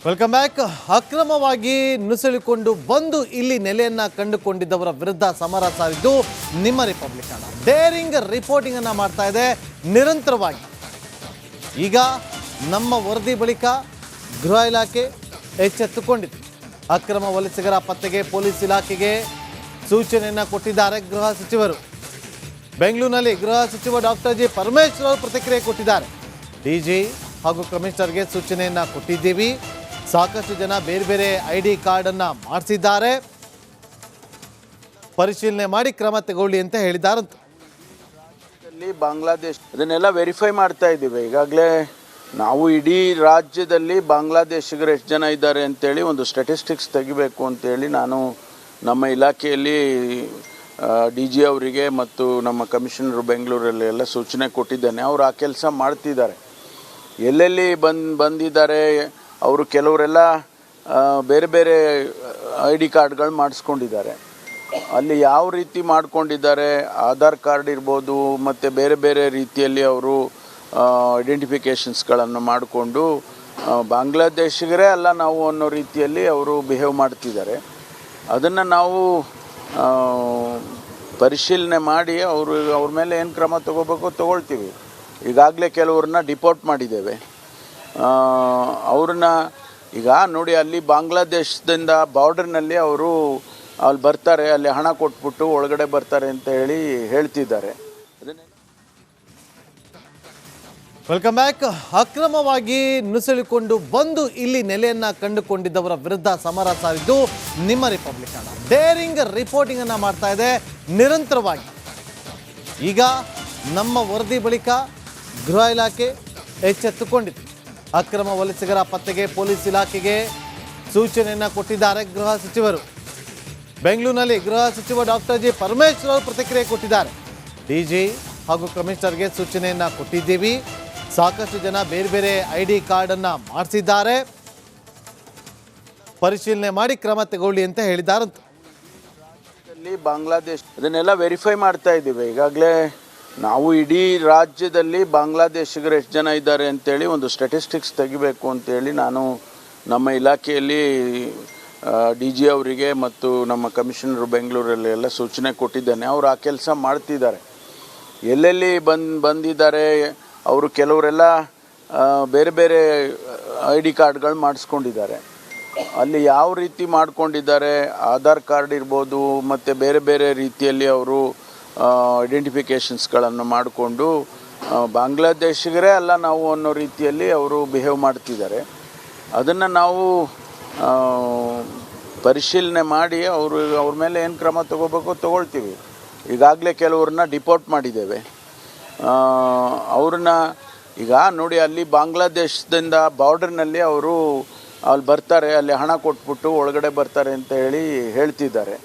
Welcome back. ಅಕ್ರಮವಾಗಿ ನುಸುಳಿಕೊಂಡು ಬಂದು ಇಲ್ಲಿ ನೆಲೆಯನ್ನ ಕಂಡುಕೊಂಡಿದ್ದವರ ವಿರುದ್ಧ ಸಮರ ಸಾರಿದ್ದು ನಿಮ್ಮ ರಿಪಬ್ಲಿಕನ್ ಡೇರಿಂಗ್ ರಿಪೋರ್ಟಿಂಗ್ ಅನ್ನ ಮಾಡ್ತಾ ಇದೆ ನಿರಂತರವಾಗಿ. ಈಗ ನಮ್ಮ ವರದಿ ಬಳಿಕ ಗೃಹ ಇಲಾಖೆ ಎಚ್ಚೆತ್ತುಕೊಂಡಿದೆ. ಅಕ್ರಮ ವಲಸಿಗರ ಪತ್ತೆಗೆ ಪೊಲೀಸ್ ಇಲಾಖೆಗೆ ಸೂಚನೆಯನ್ನ ಕೊಟ್ಟಿದ್ದಾರೆ ಗೃಹ ಸಚಿವರು. ಬೆಂಗಳೂರಿನಲ್ಲಿ ಗೃಹ ಸಚಿವ ಡಾಕ್ಟರ್ ಜಿ ಪರಮೇಶ್ವರ್ ಅವರು ಪ್ರತಿಕ್ರಿಯೆ ಕೊಟ್ಟಿದ್ದಾರೆ. ಡಿಜಿ ಹಾಗೂ ಕಮಿಷನರ್ಗೆ ಸೂಚನೆಯನ್ನ ಕೊಟ್ಟಿದ್ದೀವಿ. ಸಾಕಷ್ಟು ಜನ ಬೇರೆ ಬೇರೆ ID ಕಾರ್ಡನ್ನ ಮಾಡಿಸಿದ್ದಾರೆ, ಪರಿಶೀಲನೆ ಮಾಡಿ ಕ್ರಮ ತಗೊಳ್ಳಿ ಅಂತ ಹೇಳಿದಾರಂತ. ಬಾಂಗ್ಲಾದೇಶ ಅದನ್ನೆಲ್ಲ ವೆರಿಫೈ ಮಾಡ್ತಾ ಇದ್ದೀವಿ. ಈಗಾಗಲೇ ನಾವು ಇಡೀ ರಾಜ್ಯದಲ್ಲಿ ಬಾಂಗ್ಲಾದೇಶಿಗರು ಎಷ್ಟು ಜನ ಇದ್ದಾರೆ ಅಂತೇಳಿ ಒಂದು ಸ್ಟ್ಯಾಟಿಸ್ಟಿಕ್ಸ್ ತೆಗಿಬೇಕು ಅಂತೇಳಿ ನಾನು ನಮ್ಮ ಇಲಾಖೆಯಲ್ಲಿ DG ಅವರಿಗೆ ಮತ್ತು ನಮ್ಮ ಕಮಿಷನರು ಬೆಂಗಳೂರಲ್ಲಿ ಎಲ್ಲ ಸೂಚನೆ ಕೊಟ್ಟಿದ್ದೇನೆ. ಅವರು ಆ ಕೆಲಸ ಮಾಡ್ತಿದ್ದಾರೆ. ಎಲ್ಲೆಲ್ಲಿ ಬಂದಿದ್ದಾರೆ ಅವರು ಕೆಲವರೆಲ್ಲ ಬೇರೆ ಬೇರೆ ID ಕಾರ್ಡ್ಗಳು ಮಾಡಿಸ್ಕೊಂಡಿದ್ದಾರೆ. ಅಲ್ಲಿ ಯಾವ ರೀತಿ ಮಾಡ್ಕೊಂಡಿದ್ದಾರೆ, ಆಧಾರ್ ಕಾರ್ಡ್ ಇರ್ಬೋದು ಮತ್ತು ಬೇರೆ ಬೇರೆ ರೀತಿಯಲ್ಲಿ ಅವರು ಐಡೆಂಟಿಫಿಕೇಷನ್ಸ್ಗಳನ್ನು ಮಾಡಿಕೊಂಡು ಬಾಂಗ್ಲಾದೇಶಿಗರೇ ಅಲ್ಲ ನಾವು ಅನ್ನೋ ರೀತಿಯಲ್ಲಿ ಅವರು ಬಿಹೇವ್ ಮಾಡ್ತಿದ್ದಾರೆ. ಅದನ್ನು ನಾವು ಪರಿಶೀಲನೆ ಮಾಡಿ ಅವ್ರ ಮೇಲೆ ಏನು ಕ್ರಮ ತಗೋಬೇಕು ತಗೊಳ್ತೀವಿ. ಈಗಾಗಲೇ ಕೆಲವ್ರನ್ನ ಡಿಪೋರ್ಟ್ ಮಾಡಿದ್ದೇವೆ. ಅವ್ರನ್ನ ಈಗ ನೋಡಿ, ಅಲ್ಲಿ ಬಾಂಗ್ಲಾದೇಶದಿಂದ ಬಾರ್ಡರ್ನಲ್ಲಿ ಅವರು ಅಲ್ಲಿ ಬರ್ತಾರೆ, ಅಲ್ಲಿ ಹಣ ಕೊಟ್ಬಿಟ್ಟು ಒಳಗಡೆ ಬರ್ತಾರೆ ಅಂತ ಹೇಳ್ತಿದ್ದಾರೆ. Welcome back. ಅಕ್ರಮವಾಗಿ ನುಸುಳಿಕೊಂಡು ಬಂದು ಇಲ್ಲಿ ನೆಲೆಯನ್ನ ಕಂಡುಕೊಂಡಿದ್ದವರ ವಿರುದ್ಧ ಸಮರ ಸಾರಿದ್ದು ನಿಮ್ಮ ರಿಪಬ್ಲಿಕನ್ ಡೇರಿಂಗ್ ರಿಪೋರ್ಟಿಂಗ್ ಅನ್ನ ಮಾಡ್ತಾ ಇದೆ ನಿರಂತರವಾಗಿ. ಈಗ ನಮ್ಮ ವರದಿ ಬಳಿಕ ಗೃಹ ಇಲಾಖೆ ಎಚ್ಚೆತ್ತುಕೊಂಡಿದೆ. ಅಕ್ರಮ ವಲಸಿಗರ ಪತ್ತೆಗೆ ಪೊಲೀಸ್ ಇಲಾಖೆಗೆ ಸೂಚನೆಯನ್ನ ಕೊಟ್ಟಿದ್ದಾರೆ ಗೃಹ ಸಚಿವರು. ಬೆಂಗಳೂರಿನಲ್ಲಿ ಗೃಹ ಸಚಿವ ಡಾಕ್ಟರ್ ಜಿ ಪರಮೇಶ್ವರ್ ಅವರು ಪ್ರತಿಕ್ರಿಯೆ ಕೊಟ್ಟಿದ್ದಾರೆ. ಡಿಜಿ ಹಾಗೂ ಕಮಿಷನರ್ಗೆ ಸೂಚನೆಯನ್ನ ಕೊಟ್ಟಿದ್ದೀವಿ. ಸಾಕಷ್ಟು ಜನ ಬೇರೆ ಬೇರೆ ID ಕಾರ್ಡನ್ನ ಮಾಡಿಸಿದ್ದಾರೆ, ಪರಿಶೀಲನೆ ಮಾಡಿ ಕ್ರಮ ತಗೊಳ್ಳಿ ಅಂತ ಹೇಳಿದಾರಂತ. ಬಾಂಗ್ಲಾದೇಶ ಅದನ್ನೆಲ್ಲ ವೆರಿಫೈ ಮಾಡ್ತಾ ಇದ್ದೀವಿ. ಈಗಾಗಲೇ ನಾವು ಇಡೀ ರಾಜ್ಯದಲ್ಲಿ ಬಾಂಗ್ಲಾದೇಶಿಗರು ಎಷ್ಟು ಜನ ಇದ್ದಾರೆ ಅಂತೇಳಿ ಒಂದು ಸ್ಟ್ಯಾಟಿಸ್ಟಿಕ್ಸ್ ತೆಗಿಬೇಕು ಅಂತೇಳಿ ನಾನು ನಮ್ಮ ಇಲಾಖೆಯಲ್ಲಿ DG ಅವರಿಗೆ ಮತ್ತು ನಮ್ಮ ಕಮಿಷನರು ಬೆಂಗಳೂರಲ್ಲಿ ಎಲ್ಲ ಸೂಚನೆ ಕೊಟ್ಟಿದ್ದೇನೆ. ಅವರು ಆ ಕೆಲಸ ಮಾಡ್ತಿದ್ದಾರೆ. ಎಲ್ಲೆಲ್ಲಿ ಬಂದಿದ್ದಾರೆ ಅವರು ಕೆಲವರೆಲ್ಲ ಬೇರೆ ಬೇರೆ ID ಕಾರ್ಡ್ಗಳು ಮಾಡಿಸ್ಕೊಂಡಿದ್ದಾರೆ. ಅಲ್ಲಿ ಯಾವ ರೀತಿ ಮಾಡ್ಕೊಂಡಿದ್ದಾರೆ, ಆಧಾರ್ ಕಾರ್ಡ್ ಇರ್ಬೋದು ಮತ್ತು ಬೇರೆ ಬೇರೆ ರೀತಿಯಲ್ಲಿ ಅವರು ಐಡೆಂಟಿಫಿಕೇಷನ್ಸ್ಗಳನ್ನು ಮಾಡಿಕೊಂಡು ಬಾಂಗ್ಲಾದೇಶಿಗರೇ ಅಲ್ಲ ನಾವು ಅನ್ನೋ ರೀತಿಯಲ್ಲಿ ಅವರು ಬಿಹೇವ್ ಮಾಡ್ತಿದ್ದಾರೆ. ಅದನ್ನು ನಾವು ಪರಿಶೀಲನೆ ಮಾಡಿ ಅವ್ರ ಮೇಲೆ ಏನು ಕ್ರಮ ತಗೋಬೇಕು ತಗೊಳ್ತೀವಿ. ಈಗಾಗಲೇ ಕೆಲವ್ರನ್ನ ಡಿಪೋರ್ಟ್ ಮಾಡಿದ್ದೇವೆ. ಅವ್ರನ್ನ ಈಗ ನೋಡಿ, ಅಲ್ಲಿ ಬಾಂಗ್ಲಾದೇಶದಿಂದ ಬಾರ್ಡರ್ನಲ್ಲಿ ಅವರು ಅಲ್ಲಿ ಬರ್ತಾರೆ, ಅಲ್ಲಿ ಹಣ ಕೊಟ್ಬಿಟ್ಟು ಒಳಗಡೆ ಬರ್ತಾರೆ ಅಂತ ಹೇಳ್ತಿದ್ದಾರೆ.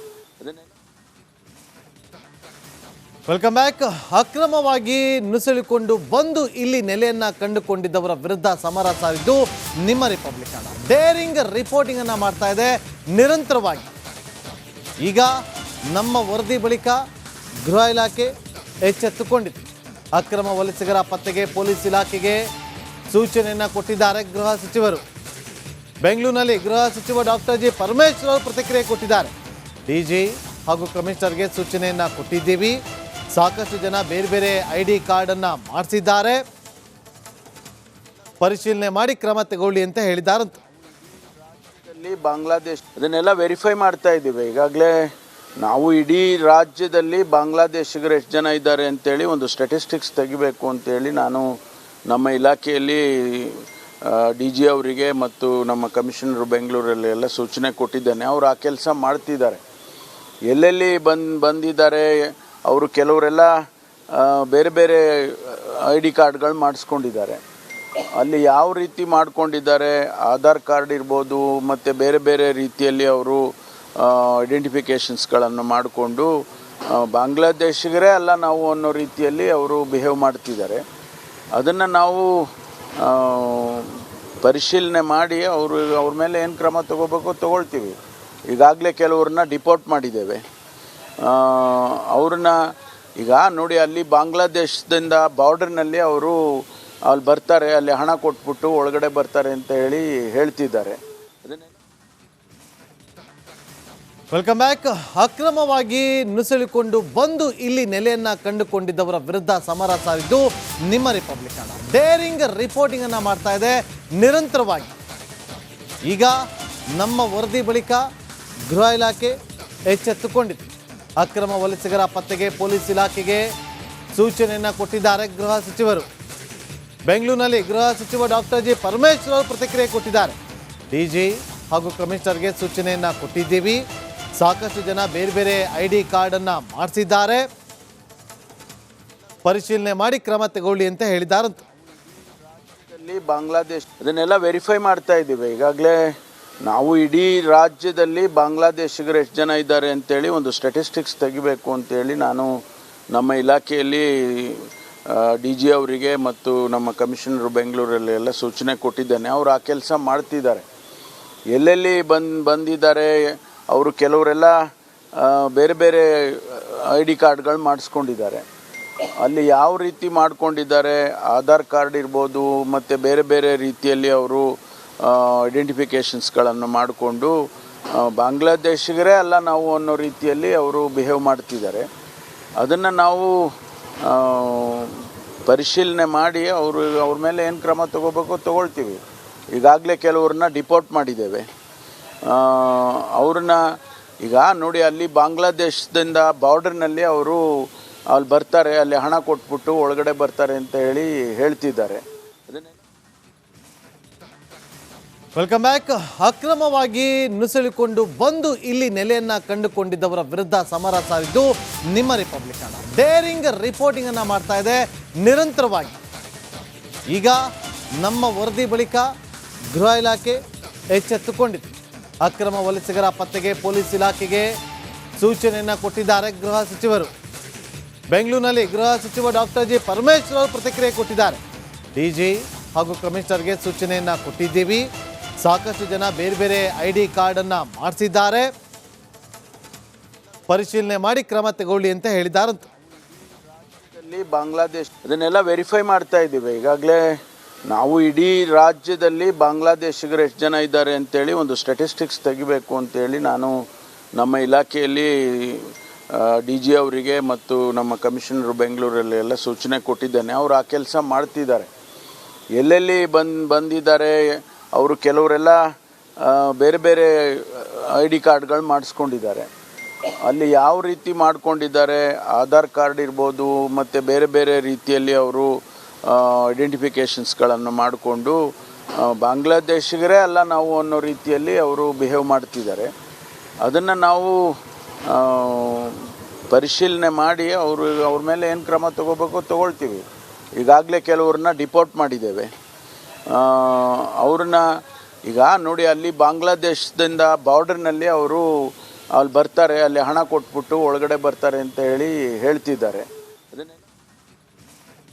Welcome back. ಅಕ್ರಮವಾಗಿ ನುಸುಳಿಕೊಂಡು ಬಂದು ಇಲ್ಲಿ ನೆಲೆಯನ್ನ ಕಂಡುಕೊಂಡಿದ್ದವರ ವಿರುದ್ಧ ಸಮರ ಸಾರಿದ್ದು ನಿಮ್ಮ ರಿಪಬ್ಲಿಕನ್ ಡೇರಿಂಗ್ ರಿಪೋರ್ಟಿಂಗ್ ಅನ್ನ ಮಾಡ್ತಾ ಇದೆ ನಿರಂತರವಾಗಿ. ಈಗ ನಮ್ಮ ವರದಿ ಬಳಿಕ ಗೃಹ ಇಲಾಖೆ ಎಚ್ಚೆತ್ತುಕೊಂಡಿದೆ. ಅಕ್ರಮ ವಲಸಿಗರ ಪತ್ತೆಗೆ ಪೊಲೀಸ್ ಇಲಾಖೆಗೆ ಸೂಚನೆಯನ್ನ ಕೊಟ್ಟಿದ್ದಾರೆ ಗೃಹ ಸಚಿವರು. ಬೆಂಗಳೂರಿನಲ್ಲಿ ಗೃಹ ಸಚಿವ ಡಾಕ್ಟರ್ ಜಿ ಪರಮೇಶ್ವರ್ ಅವರು ಪ್ರತಿಕ್ರಿಯೆ ಕೊಟ್ಟಿದ್ದಾರೆ. ಡಿಜಿ ಹಾಗೂ ಕಮಿಷನರ್ಗೆ ಸೂಚನೆಯನ್ನ ಕೊಟ್ಟಿದ್ದೀವಿ. ಸಾಕಷ್ಟು ಜನ ಬೇರೆ ಬೇರೆ ID ಕಾರ್ಡನ್ನ ಮಾಡಿಸಿದ್ದಾರೆ, ಪರಿಶೀಲನೆ ಮಾಡಿ ಕ್ರಮ ತಗೊಳ್ಳಿ ಅಂತ ಹೇಳಿದಾರಂತ. ಬಾಂಗ್ಲಾದೇಶ ಅದನ್ನೆಲ್ಲ ವೆರಿಫೈ ಮಾಡ್ತಾ ಇದ್ದೀವಿ. ಈಗಾಗಲೇ ನಾವು ಇಡೀ ರಾಜ್ಯದಲ್ಲಿ ಬಾಂಗ್ಲಾದೇಶಿಗರು ಎಷ್ಟು ಜನ ಇದ್ದಾರೆ ಅಂತೇಳಿ ಒಂದು ಸ್ಟ್ಯಾಟಿಸ್ಟಿಕ್ಸ್ ತೆಗಿಬೇಕು ಅಂತೇಳಿ ನಾನು ನಮ್ಮ ಇಲಾಖೆಯಲ್ಲಿ DG ಅವರಿಗೆ ಮತ್ತು ನಮ್ಮ ಕಮಿಷನರು ಬೆಂಗಳೂರಲ್ಲಿ ಎಲ್ಲ ಸೂಚನೆ ಕೊಟ್ಟಿದ್ದೇನೆ. ಅವರು ಆ ಕೆಲಸ ಮಾಡ್ತಿದ್ದಾರೆ. ಎಲ್ಲೆಲ್ಲಿ ಬಂದಿದ್ದಾರೆ ಅವರು ಕೆಲವರೆಲ್ಲ ಬೇರೆ ಬೇರೆ ID ಕಾರ್ಡ್ಗಳು ಮಾಡಿಸ್ಕೊಂಡಿದ್ದಾರೆ. ಅಲ್ಲಿ ಯಾವ ರೀತಿ ಮಾಡ್ಕೊಂಡಿದ್ದಾರೆ, ಆಧಾರ್ ಕಾರ್ಡ್ ಇರ್ಬೋದು ಮತ್ತು ಬೇರೆ ಬೇರೆ ರೀತಿಯಲ್ಲಿ ಅವರು ಐಡೆಂಟಿಫಿಕೇಷನ್ಸ್ಗಳನ್ನು ಮಾಡಿಕೊಂಡು ಬಾಂಗ್ಲಾದೇಶಿಗರೇ ಅಲ್ಲ ನಾವು ಅನ್ನೋ ರೀತಿಯಲ್ಲಿ ಅವರು ಬಿಹೇವ್ ಮಾಡ್ತಿದ್ದಾರೆ. ಅದನ್ನು ನಾವು ಪರಿಶೀಲನೆ ಮಾಡಿ ಅವ್ರ ಮೇಲೆ ಏನು ಕ್ರಮ ತಗೋಬೇಕು ತಗೊಳ್ತೀವಿ. ಈಗಾಗಲೇ ಕೆಲವ್ರನ್ನ ಡಿಪೋರ್ಟ್ ಮಾಡಿದ್ದೇವೆ. ಅವ್ರನ್ನ ಈಗ ನೋಡಿ, ಅಲ್ಲಿ ಬಾಂಗ್ಲಾದೇಶದಿಂದ ಬಾರ್ಡರ್ನಲ್ಲಿ ಅವರು ಅಲ್ಲಿ ಬರ್ತಾರೆ, ಅಲ್ಲಿ ಹಣ ಕೊಟ್ಬಿಟ್ಟು ಒಳಗಡೆ ಬರ್ತಾರೆ ಅಂತ ಹೇಳಿ ಹೇಳ್ತಿದ್ದಾರೆ. Welcome back. ಅಕ್ರಮವಾಗಿ ನುಸುಳಿಕೊಂಡು ಬಂದು ಇಲ್ಲಿ ನೆಲೆಯನ್ನ ಕಂಡುಕೊಂಡಿದ್ದವರ ವಿರುದ್ಧ ಸಮರ ಸಾರಿದ್ದು ನಿಮ್ಮ ರಿಪಬ್ಲಿಕನ್ ಡೇರಿಂಗ್ ರಿಪೋರ್ಟಿಂಗ್ ಅನ್ನ ಮಾಡ್ತಾ ಇದೆ ನಿರಂತರವಾಗಿ. ಈಗ ನಮ್ಮ ವರದಿ ಬಳಿಕ ಗೃಹ ಇಲಾಖೆ ಎಚ್ಚೆತ್ತುಕೊಂಡಿದೆ. ಅಕ್ರಮ ವಲಸಿಗರ ಪತ್ತೆಗೆ ಪೊಲೀಸ್ ಇಲಾಖೆಗೆ ಸೂಚನೆಯನ್ನ ಕೊಟ್ಟಿದ್ದಾರೆ ಗೃಹ ಸಚಿವರು. ಬೆಂಗಳೂರಿನಲ್ಲಿ ಗೃಹ ಸಚಿವ ಡಾಕ್ಟರ್ ಜಿ ಪರಮೇಶ್ವರ್ ಅವರು ಪ್ರತಿಕ್ರಿಯೆ ಕೊಟ್ಟಿದ್ದಾರೆ. ಡಿಜಿ ಹಾಗೂ ಕಮಿಷನರ್ಗೆ ಸೂಚನೆಯನ್ನ ಕೊಟ್ಟಿದ್ದೀವಿ. ಸಾಕಷ್ಟು ಜನ ಬೇರೆ ಬೇರೆ ID ಕಾರ್ಡನ್ನು ಮಾಡಿಸಿದ್ದಾರೆ, ಪರಿಶೀಲನೆ ಮಾಡಿ ಕ್ರಮ ತಗೊಳ್ಳಿ ಅಂತ ಹೇಳಿದ್ದಾರಂತೆ. ಬಾಂಗ್ಲಾದೇಶ ಇದನ್ನೆಲ್ಲ ವೆರಿಫೈ ಮಾಡ್ತಾ ಇದ್ದೀವಿ. ಈಗಾಗಲೇ ನಾವು ಇಡೀ ರಾಜ್ಯದಲ್ಲಿ ಬಾಂಗ್ಲಾದೇಶಿಗರು ಎಷ್ಟು ಜನ ಇದ್ದಾರೆ ಅಂತೇಳಿ ಒಂದು ಸ್ಟ್ಯಾಟಿಸ್ಟಿಕ್ಸ್ ತೆಗಿಬೇಕು ಅಂತೇಳಿ ನಾನು ನಮ್ಮ ಇಲಾಖೆಯಲ್ಲಿ DG ಅವರಿಗೆ ಮತ್ತು ನಮ್ಮ ಕಮಿಷನರು ಬೆಂಗಳೂರಲ್ಲಿ ಎಲ್ಲ ಸೂಚನೆ ಕೊಟ್ಟಿದ್ದೇನೆ. ಅವರು ಆ ಕೆಲಸ ಮಾಡ್ತಿದ್ದಾರೆ. ಎಲ್ಲೆಲ್ಲಿ ಬಂದಿದ್ದಾರೆ ಅವರು ಕೆಲವರೆಲ್ಲ ಬೇರೆ ಬೇರೆ ID ಕಾರ್ಡ್ಗಳು ಮಾಡಿಸ್ಕೊಂಡಿದ್ದಾರೆ. ಅಲ್ಲಿ ಯಾವ ರೀತಿ ಮಾಡ್ಕೊಂಡಿದ್ದಾರೆ, ಆಧಾರ್ ಕಾರ್ಡ್ ಇರ್ಬೋದು ಮತ್ತು ಬೇರೆ ಬೇರೆ ರೀತಿಯಲ್ಲಿ ಅವರು ಐಡೆಂಟಿಫಿಕೇಷನ್ಸ್ಗಳನ್ನು ಮಾಡಿಕೊಂಡು ಬಾಂಗ್ಲಾದೇಶಿಗರೇ ಅಲ್ಲ ನಾವು ಅನ್ನೋ ರೀತಿಯಲ್ಲಿ ಅವರು ಬಿಹೇವ್ ಮಾಡ್ತಿದ್ದಾರೆ. ಅದನ್ನು ನಾವು ಪರಿಶೀಲನೆ ಮಾಡಿ ಅವ್ರ ಮೇಲೆ ಏನು ಕ್ರಮ ತಗೋಬೇಕು ತಗೊಳ್ತೀವಿ. ಈಗಾಗಲೇ ಕೆಲವ್ರನ್ನ ಡಿಪೋರ್ಟ್ ಮಾಡಿದ್ದೇವೆ. ಅವ್ರನ್ನ ಈಗ ನೋಡಿ, ಅಲ್ಲಿ ಬಾಂಗ್ಲಾದೇಶದಿಂದ ಬಾರ್ಡರ್ನಲ್ಲಿ ಅವರು ಅಲ್ಲಿ ಬರ್ತಾರೆ, ಅಲ್ಲಿ ಹಣ ಕೊಟ್ಬಿಟ್ಟು ಒಳಗಡೆ ಬರ್ತಾರೆ ಅಂತ ಹೇಳಿ ಹೇಳ್ತಿದ್ದಾರೆ. Welcome back. ಅಕ್ರಮವಾಗಿ ನುಸುಳಿಕೊಂಡು ಬಂದು ಇಲ್ಲಿ ನೆಲೆಯನ್ನ ಕಂಡುಕೊಂಡಿದ್ದವರ ವಿರುದ್ಧ ಸಮರ ಸಾರಿದ್ದು ನಿಮ್ಮ ರಿಪಬ್ಲಿಕನ್ ಡೇರಿಂಗ್ ರಿಪೋರ್ಟಿಂಗ್ ಅನ್ನ ಮಾಡ್ತಾ ಇದೆ ನಿರಂತರವಾಗಿ. ಈಗ ನಮ್ಮ ವರದಿ ಬಳಿಕ ಗೃಹ ಇಲಾಖೆ ಎಚ್ಚೆತ್ತುಕೊಂಡಿದೆ. ಅಕ್ರಮ ವಲಸಿಗರ ಪತ್ತೆಗೆ ಪೊಲೀಸ್ ಇಲಾಖೆಗೆ ಸೂಚನೆಯನ್ನ ಕೊಟ್ಟಿದ್ದಾರೆ ಗೃಹ ಸಚಿವರು. ಬೆಂಗಳೂರಿನಲ್ಲಿ ಗೃಹ ಸಚಿವ ಡಾಕ್ಟರ್ ಜಿ ಪರಮೇಶ್ವರ್ ಅವರು ಪ್ರತಿಕ್ರಿಯೆ ಕೊಟ್ಟಿದ್ದಾರೆ. ಡಿಜಿ ಹಾಗೂ ಕಮಿಷನರ್ಗೆ ಸೂಚನೆಯನ್ನ ಕೊಟ್ಟಿದ್ದೀವಿ. ಸಾಕಷ್ಟು ಜನ ಬೇರೆ ಬೇರೆ ID ಕಾರ್ಡನ್ನು ಮಾಡಿಸಿದ್ದಾರೆ, ಪರಿಶೀಲನೆ ಮಾಡಿ ಕ್ರಮ ತಗೊಳ್ಳಿ ಅಂತ ಹೇಳಿದ್ದಾರಂತೆ. ಬಾಂಗ್ಲಾದೇಶ ಇದನ್ನೆಲ್ಲ ವೆರಿಫೈ ಮಾಡ್ತಾ ಇದ್ದೀವಿ. ಈಗಾಗಲೇ ನಾವು ಇಡೀ ರಾಜ್ಯದಲ್ಲಿ ಬಾಂಗ್ಲಾದೇಶಿಗರು ಎಷ್ಟು ಜನ ಇದ್ದಾರೆ ಅಂತೇಳಿ ಒಂದು ಸ್ಟ್ಯಾಟಿಸ್ಟಿಕ್ಸ್ ತೆಗಿಬೇಕು ಅಂತೇಳಿ ನಾನು ನಮ್ಮ ಇಲಾಖೆಯಲ್ಲಿ DG ಅವರಿಗೆ ಮತ್ತು ನಮ್ಮ ಕಮಿಷನರು ಬೆಂಗಳೂರಲ್ಲಿ ಎಲ್ಲ ಸೂಚನೆ ಕೊಟ್ಟಿದ್ದೇನೆ. ಅವರು ಆ ಕೆಲಸ ಮಾಡ್ತಿದ್ದಾರೆ. ಎಲ್ಲೆಲ್ಲಿ ಬಂದಿದ್ದಾರೆ ಅವರು ಕೆಲವರೆಲ್ಲ ಬೇರೆ ಬೇರೆ ID ಕಾರ್ಡ್ಗಳು ಮಾಡಿಸ್ಕೊಂಡಿದ್ದಾರೆ. ಅಲ್ಲಿ ಯಾವ ರೀತಿ ಮಾಡ್ಕೊಂಡಿದ್ದಾರೆ, ಆಧಾರ್ ಕಾರ್ಡ್ ಇರ್ಬೋದು ಮತ್ತು ಬೇರೆ ಬೇರೆ ರೀತಿಯಲ್ಲಿ ಅವರು ಐಡೆಂಟಿಫಿಕೇಷನ್ಸ್ಗಳನ್ನು ಮಾಡಿಕೊಂಡು ಬಾಂಗ್ಲಾದೇಶಿಗರೇ ಅಲ್ಲ ನಾವು ಅನ್ನೋ ರೀತಿಯಲ್ಲಿ ಅವರು ಬಿಹೇವ್ ಮಾಡ್ತಿದ್ದಾರೆ. ಅದನ್ನು ನಾವು ಪರಿಶೀಲನೆ ಮಾಡಿ ಅವ್ರ ಮೇಲೆ ಏನು ಕ್ರಮ ತಗೋಬೇಕು ತಗೊಳ್ತೀವಿ. ಈಗಾಗಲೇ ಕೆಲವ್ರನ್ನ ಡಿಪೋರ್ಟ್ ಮಾಡಿದ್ದೇವೆ. ಅವ್ರನ್ನ ಈಗ ನೋಡಿ, ಅಲ್ಲಿ ಬಾಂಗ್ಲಾದೇಶದಿಂದ ಬಾರ್ಡರ್ನಲ್ಲಿ ಅವರು ಅಲ್ಲಿ ಬರ್ತಾರೆ, ಅಲ್ಲಿ ಹಣ ಕೊಟ್ಬಿಟ್ಟು ಒಳಗಡೆ ಬರ್ತಾರೆ ಅಂತ ಹೇಳಿ ಹೇಳ್ತಿದ್ದಾರೆ.